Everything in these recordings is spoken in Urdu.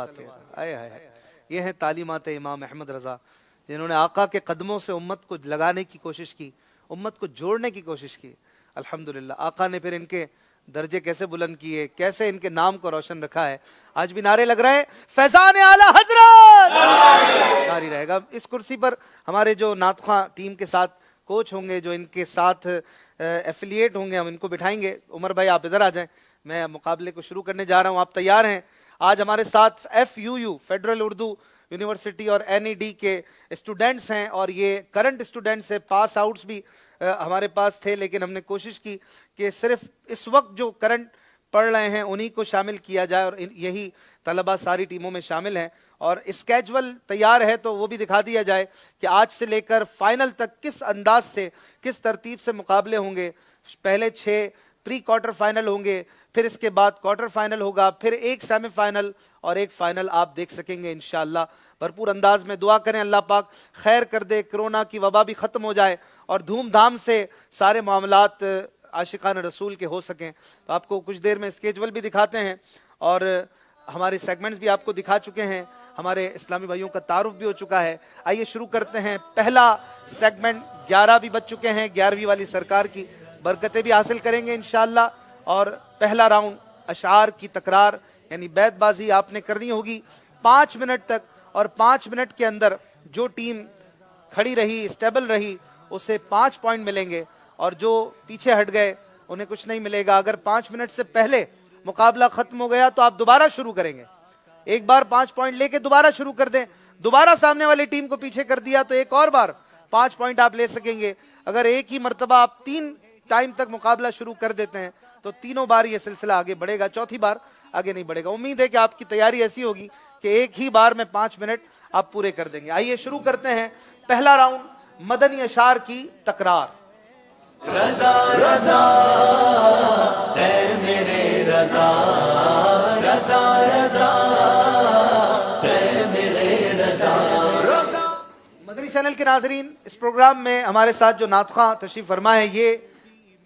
آئے آئے یہ ہیں تعلیمات امام احمد رضا، جنہوں نے آقا کے قدموں سے امت کو لگانے کی کوشش کی، امت کو جوڑنے کی کوشش کی۔ الحمدللہ آقا نے پھر ان کے درجے کیسے بلند کیے، کیسے ان کے نام کو روشن رکھا ہے۔ آج بھی نعرے لگ رہے ہیں فیضان اعلی حضرت جاری رہے گا۔ اس کرسی پر ہمارے جو نعت خواں ٹیم کے ساتھ کوچ ہوں گے، جو ان کے ساتھ ایفیلیٹ ہوں گے، ہم ان کو بٹھائیں گے۔ عمر بھائی آپ ادھر آ جائیں، میں مقابلے کو شروع کرنے جا رہا ہوں، آپ تیار ہیں؟ آج ہمارے ساتھ FUU فیڈرل اردو یونیورسٹی اور NED کے اسٹوڈنٹس ہیں، اور یہ کرنٹ اسٹوڈنٹس ہیں، پاس آؤٹس بھی ہمارے پاس تھے، لیکن ہم نے کوشش کی کہ صرف اس وقت جو کرنٹ پڑھ رہے ہیں انہی کو شامل کیا جائے، اور یہی طلبہ ساری ٹیموں میں شامل ہیں۔ اور اسکیجول تیار ہے تو وہ بھی دکھا دیا جائے کہ آج سے لے کر فائنل تک کس انداز سے، کس ترتیب سے مقابلے ہوں گے۔ پہلے 6 پری کوارٹر فائنل ہوں گے، پھر اس کے بعد کوارٹر فائنل ہوگا، پھر ایک سیمی فائنل اور ایک فائنل آپ دیکھ سکیں گے انشاءاللہ۔ بھرپور انداز میں دعا کریں اللہ پاک خیر کر دے، کرونا کی وبا بھی ختم ہو جائے اور دھوم دھام سے سارے معاملات عاشقان رسول کے ہو سکیں۔ تو آپ کو کچھ دیر میں اسکیجول بھی دکھاتے ہیں اور ہمارے سیگمنٹس بھی آپ کو دکھا چکے ہیں، ہمارے اسلامی بھائیوں کا تعارف بھی ہو چکا ہے۔ آئیے شروع کرتے ہیں پہلا سیگمنٹ۔ 11 بھی بج چکے ہیں، 11ویں والی سرکار کی برکتیں بھی حاصل کریں گے انشاءاللہ۔ اور پہلا راؤنڈ اشعار کی تکرار یعنی بیت بازی آپ نے کرنی ہوگی 5 منٹ تک، اور 5 منٹ کے اندر جو ٹیم کھڑی رہی، اسٹیبل رہی، اسے 5 پوائنٹ ملیں گے، اور جو پیچھے ہٹ گئے انہیں کچھ نہیں ملے گا۔ اگر 5 منٹ سے پہلے مقابلہ ختم ہو گیا تو آپ دوبارہ شروع کریں گے، ایک بار 5 پوائنٹ لے کے دوبارہ شروع کر دیں، دوبارہ سامنے والی ٹیم کو پیچھے کر دیا تو ایک اور بار 5 پوائنٹ آپ لے سکیں گے۔ اگر ایک ہی مرتبہ آپ 3 ٹائم تک مقابلہ شروع کر دیتے ہیں تو تینوں بار یہ سلسلہ آگے بڑھے گا، چوتھی بار آگے نہیں بڑھے گا۔ امید ہے کہ آپ کی تیاری ایسی ہوگی کہ ایک ہی بار میں 5 منٹ آپ پورے کر دیں گے۔ آئیے شروع کرتے ہیں پہلا راؤنڈ مدنی اشعار کی تکرار۔ رضا رضا اے میرے رضا، رضا رضا اے میرے رضا۔ مدنی چینل کے ناظرین، اس پروگرام میں ہمارے ساتھ جو نعت خواں تشریف فرما ہے، یہ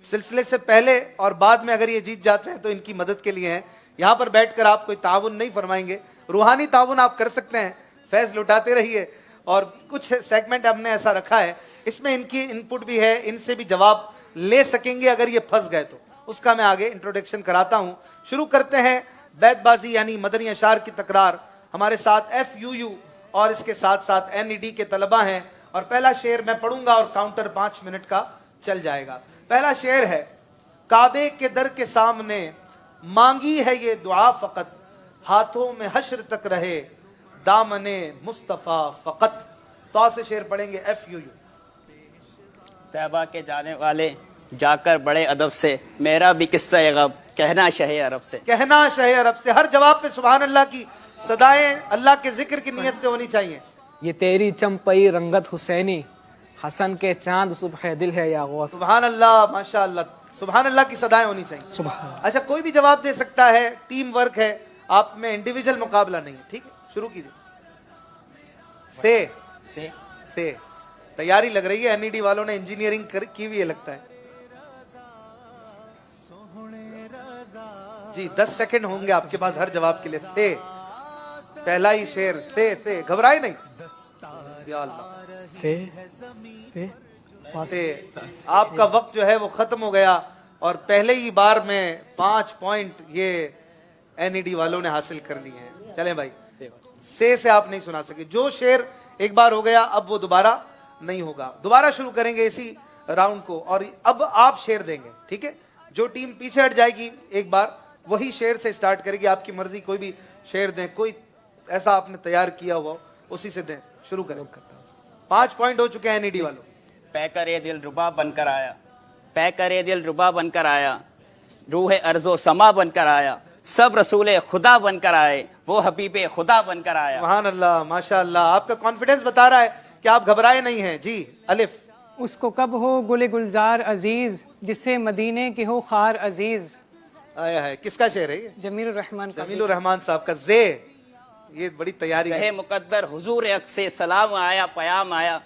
سلسلے سے پہلے اور بعد میں اگر یہ جیت جاتے ہیں تو ان کی مدد کے لیے ہیں۔ یہاں پر بیٹھ کر آپ کوئی تعاون نہیں فرمائیں گے، روحانی تعاون آپ کر سکتے ہیں، فیض لٹاتے رہیے۔ اور کچھ سیگمنٹ ہم نے ایسا رکھا ہے، اس میں ان کی انپٹ بھی ہے، ان سے بھی جواب لے سکیں گے اگر یہ پھنس گئے تو، اس کا میں آگے انٹروڈکشن کراتا ہوں۔ شروع کرتے ہیں بیت بازی یعنی مدنی اشعار کی تکرار۔ ہمارے ساتھ FUU اور اس کے ساتھ ساتھ NED کے طلبہ ہیں، اور پہلا شعر میں پڑھوں گا اور کاؤنٹر 5 منٹ کا چل جائے گا۔ پہلا شعر ہے: کعبے کے در کے سامنے مانگی ہے یہ دعا فقط، ہاتھوں میں حشر تک رہے دامن مصطفیٰ فقط۔ تو سے شعر پڑھیں گے FUU۔ طیبہ کے جانے والے جا کر بڑے ادب سے، میرا بھی قصہ غب کہنا شہ عرب سے۔ کہنا شہ عرب سے، ہر جواب پہ سبحان اللہ کی صدائیں اللہ کے ذکر کی نیت سے ہونی چاہیے۔ یہ تیری چمپئی رنگت حسینی، حسن کے چاند صبح دل ہے یا غوث۔ سبحان اللہ، ماشاء اللہ، سبحان اللہ کی صدائیں ہونی چاہیے۔ سبحان اللہ۔ اچھا، کوئی بھی جواب دے سکتا ہے، ٹیم ورک ہے، آپ میں انڈیویجل مقابلہ نہیں ہے، ٹھیک ہے؟ شروع کیجئے۔ سے تیاری لگ رہی ہے، NED والوں نے انجینئرنگ کی ہوئی ہے لگتا ہے۔ جی 10 سیکنڈ ہوں گے آپ کے پاس ہر جواب کے لیے۔ سے پہلا ہی شعر، سے گھبرائے نہیں، یا اللہ۔ سے آپ کا وقت جو ہے وہ ختم ہو گیا، اور پہلے ہی بار میں 5 پوائنٹ یہ NED والوں نے حاصل کر لی ہیں۔ چلیں بھائی، سے آپ نہیں سنا سکے۔ جو شعر ایک بار ہو گیا اب وہ دوبارہ نہیں ہوگا، دوبارہ شروع کریں گے اسی راؤنڈ کو، اور اب آپ شعر دیں گے، ٹھیک ہے؟ جو ٹیم پیچھے ہٹ جائے گی ایک بار وہی شعر سے سٹارٹ کرے گی، آپ کی مرضی کوئی بھی شعر دیں، کوئی ایسا آپ نے تیار کیا ہوا اسی سے دیں۔ شروع کریں۔ 5 پوائنٹ ہو چکے ہیں NED والوں۔ پے کرے دل ربا بن کر آیا، پے کرے دل ربا بن کر آیا، روح ارض و سما بن کر آیا، سب رسول خدا بن کر آئے، وہ حبیب خدا بن کر آیا۔ سبحان اللہ، ماشاء اللہ، آپ کا کانفیڈنس بتا رہا ہے کہ آپ گھبرائے نہیں ہیں۔ جی الف۔ اس کو کب ہو گل گلزار عزیز، جسے مدینے کے ہو خار عزیز۔ آیا ہے، کس کا شعر ہے یہ؟ جمیل الرحمان کا۔ جمیل الرحمان صاحب کا۔ زے، یہ بڑی تیاری رہے ہے۔ مقدر حضور اک سے سلام آیا، پیام آیا،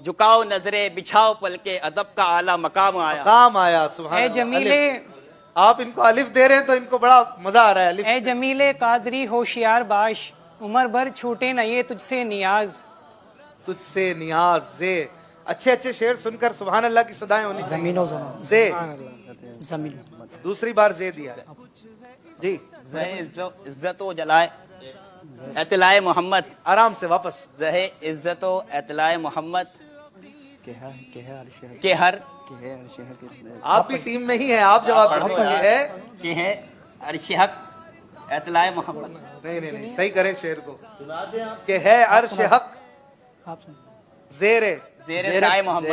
جھکاؤ نظریں بچھاؤ پل کے ادب کا اعلیٰ مقام آیا۔ کام آیا، سبحان اے اللہ۔ جمیل، الف۔ آپ ان کو الف دے رہے ہیں تو ان کو بڑا مزہ آ رہا ہے الف. اے جمیل قادری ہوشیار باش عمر بھر چھوٹے نہ یہ تجھ سے نیاز. تجھ سے نیاز زے. اچھے اچھے شعر سن کر سبحان اللہ کی صدائیں ہونی چاہیے. زے زمین دوسری بار زے دیا ہے. جی عزت و جلائے اطلاع محمد. آرام سے واپس. زہ عزت و اطلاع محمد کہ کے ہر آپ بھی ٹیم میں ہی ہیں, آپ جواب دیں. یہ ہے کہ ہے عرش حق اطلاع محمد. نہیں صحیح کریں شعر کو. کہ ہے عرش حق زیر زیر سائے محمد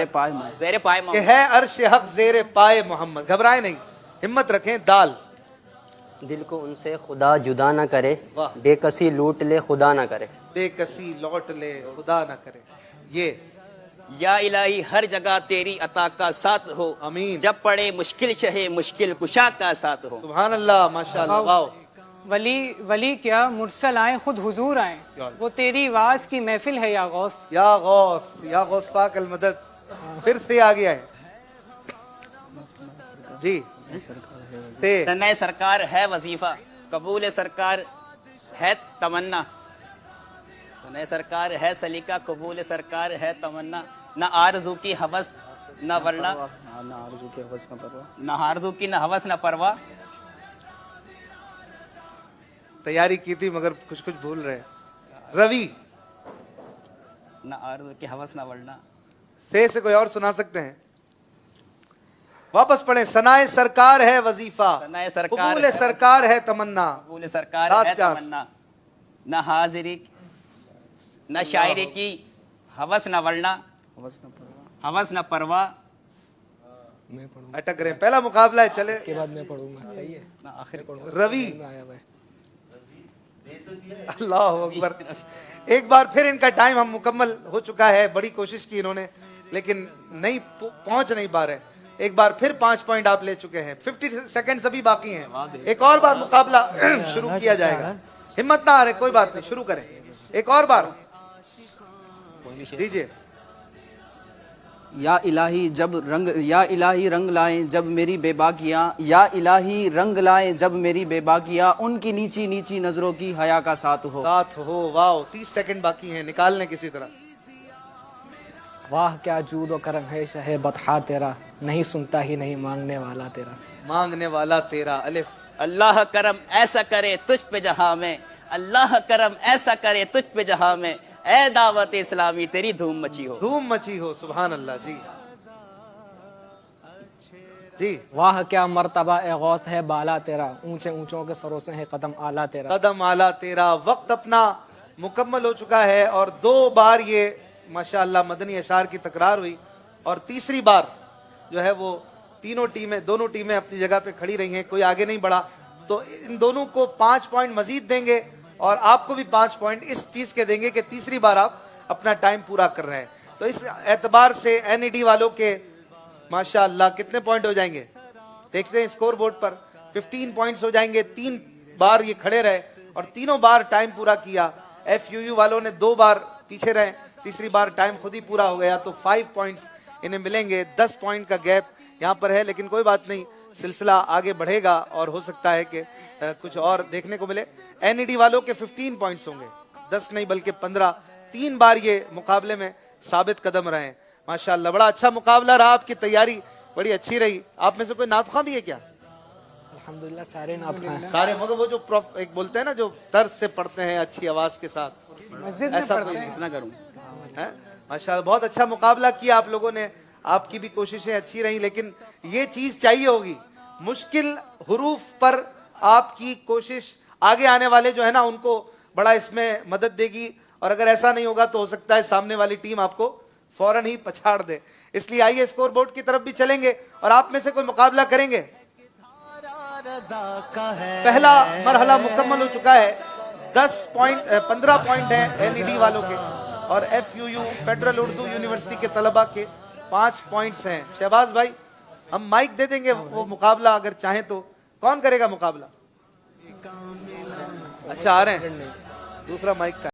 زیر پائے کہ محمد. ہے عرش حق زیر پائے محمد. گھبرائے نہیں, ہمت رکھیں. دال دل کو ان سے خدا جدا نہ کرے, واہ. بے کسی لوٹ لے خدا نہ کرے. بے کسی لوٹ لے خدا نہ کرے. یہ یا الہی ہر جگہ تیری عطا کا ساتھ ہو. آمین. جب پڑے مشکل شہے مشکل کشا کا ساتھ ہو. سبحان اللہ ماشاءاللہ. واو. ولی کیا مرسل آئیں خود حضور آئیں, وہ تیری واز کی محفل ہے یا غوث. یا غوث پاک المدد. پھر سے آ گیا ہے. جی تے ثناء سرکار ہے وظیفہ قبول سرکار ہے تمنا. ثناء سرکار ہے سلیقہ قبول سرکار ہے تمنا. نہ آرزو کی ہوس نہ ورنہ نہ آرزو کی نہ ہوس نہ پرواہ. تیاری کی تھی مگر کچھ بھول رہے ہیں. روی نہ آرزو کی ہوس نہ ورنہ. سے کوئی اور سنا سکتے ہیں؟ واپس پڑھیں. ثناء سرکار ہے وظیفہ ثناء سرکار قبول ہے سرکار ہے تمنا. قبول سرکار Last ہے chance. تمنا. نہ حاضری نہ شاعری کی ہوس نہ ورنہ ہوس نہ پرواہ. میں پڑھوں اٹک رہے ہیں. پہلا مقابلہ ہے, چلے. اس کے بعد میں پڑھوں گا. صحیح ہے. نہ آخر روی آیا ہوا ہے. اللہ اکبر. ایک بار پھر ان کا ٹائم ہم مکمل ہو چکا ہے. بڑی کوشش کی انہوں نے لیکن نہیں پہنچ نہیں پا رہے. ایک بار پھر 5 پوائنٹ آپ لے چکے ہیں. 50 سیکنڈز ابھی باقی ہیں. ایک اور بار مقابلہ شروع کیا جائے گا. ہمت نہ آ رہے, کوئی بات نہیں, شروع کریں. ایک اور بار دیجئے. یا الہی رنگ لائیں جب میری بے باکیاں, یا الہی رنگ لائیں جب میری بے باکیاں, ان کی نیچی نیچی نظروں کی حیا کا ساتھ ہو. ساتھ ہو. واو. 30 سیکنڈ باقی ہیں, نکال لیں کسی طرح. واہ کیا جود و کرم ہے شہ بطحا تیرا, نہیں سنتا ہی نہیں مانگنے والا تیرا. مانگنے والا تیرا. الف. اللہ کرم ایسا کرے تجھ پہ جہاں میں, اللہ کرم ایسا کرے تجھ پہ جہاں میں, اے دعوت اسلامی تیری دھوم مچی ہو. دھوم مچی ہو. سبحان اللہ. جی جی. واہ کیا مرتبہ اے غوث ہے بالا تیرا, اونچے اونچوں کے سروں سے ہے قدم آلہ تیرا. قدم اعلیٰ تیرا. وقت اپنا مکمل ہو چکا ہے اور 2 بار یہ ماشاءاللہ مدنی اشعار کی تکرار ہوئی اور تیسری بار جو ہے وہ دونوں ٹیمیں اپنی جگہ پہ کھڑی رہی ہیں. کوئی آگے نہیں بڑھا تو ان دونوں کو 5 پوائنٹ مزید دیں گے اور آپ کو بھی 5 پوائنٹ اس چیز کے دیں گے کہ تیسری بار آپ اپنا ٹائم پورا کر رہے ہیں. تو اس اعتبار سے این ای ڈی والوں کے ماشاءاللہ کتنے پوائنٹ ہو جائیں گے دیکھتے ہیں اسکور بورڈ پر. 15 پوائنٹس ہو جائیں گے. 3 بار یہ کھڑے رہے اور تینوں بار ٹائم پورا کیا. ایف یو والوں نے 2 بار پیچھے رہے, تیسری بار ٹائم خود ہی پورا ہو گیا تو 5 پوائنٹس انہیں ملیں گے. 10 پوائنٹ کا گیپ یہاں پر ہے لیکن کوئی بات نہیں, سلسلہ آگے بڑھے گا اور ہو سکتا ہے کہ کچھ اور دیکھنے کو ملے. این ای ڈی والوں کے 15 پوائنٹس ہوں گے, 10 نہیں بلکہ 15. 3 بار یہ مقابلے میں ثابت قدم رہے ہیں. ماشاءاللہ بڑا اچھا مقابلہ رہا. آپ کی تیاری بڑی اچھی رہی. آپ میں سے کوئی نعت خواں بھی ہے کیا؟ الحمدللہ سارے نعت خواں ہیں. سارے, مگر وہ جو ایک بولتے ہیں نا جو طرز سے پڑھتے ہیں اچھی آواز کے ساتھ, مسجد میں ایسا پڑھتے کوئی ہیں. نہیں. اتنا کروں. ماشاءاللہ بہت اچھا مقابلہ کیا آپ لوگوں نے. آپ کی بھی کوششیں اچھی رہیں لیکن یہ چیز چاہیے ہوگی, مشکل حروف پر آپ کی کوشش آگے آنے والے جو ہے نا ان کو بڑا اس میں مدد دے گی اور اگر ایسا نہیں ہوگا تو ہو سکتا ہے سامنے والی ٹیم آپ کو فوراً ہی پچھاڑ دے. اس لیے آئیے اسکور بورڈ کی طرف بھی چلیں گے اور آپ میں سے کوئی مقابلہ کریں گے. پہلا مرحلہ مکمل ہو چکا ہے. 15 پوائنٹ ہیں این ای ڈی والوں کے اور if you federal Urdu university کے طلبہ کے 5 پوائنٹس ہیں. شہباز بھائی ہم مائک دے دیں گے, وہ مقابلہ اگر چاہیں تو کون کرے گا مقابلہ؟ اچھا آ رہے ہیں, دوسرا مائک کا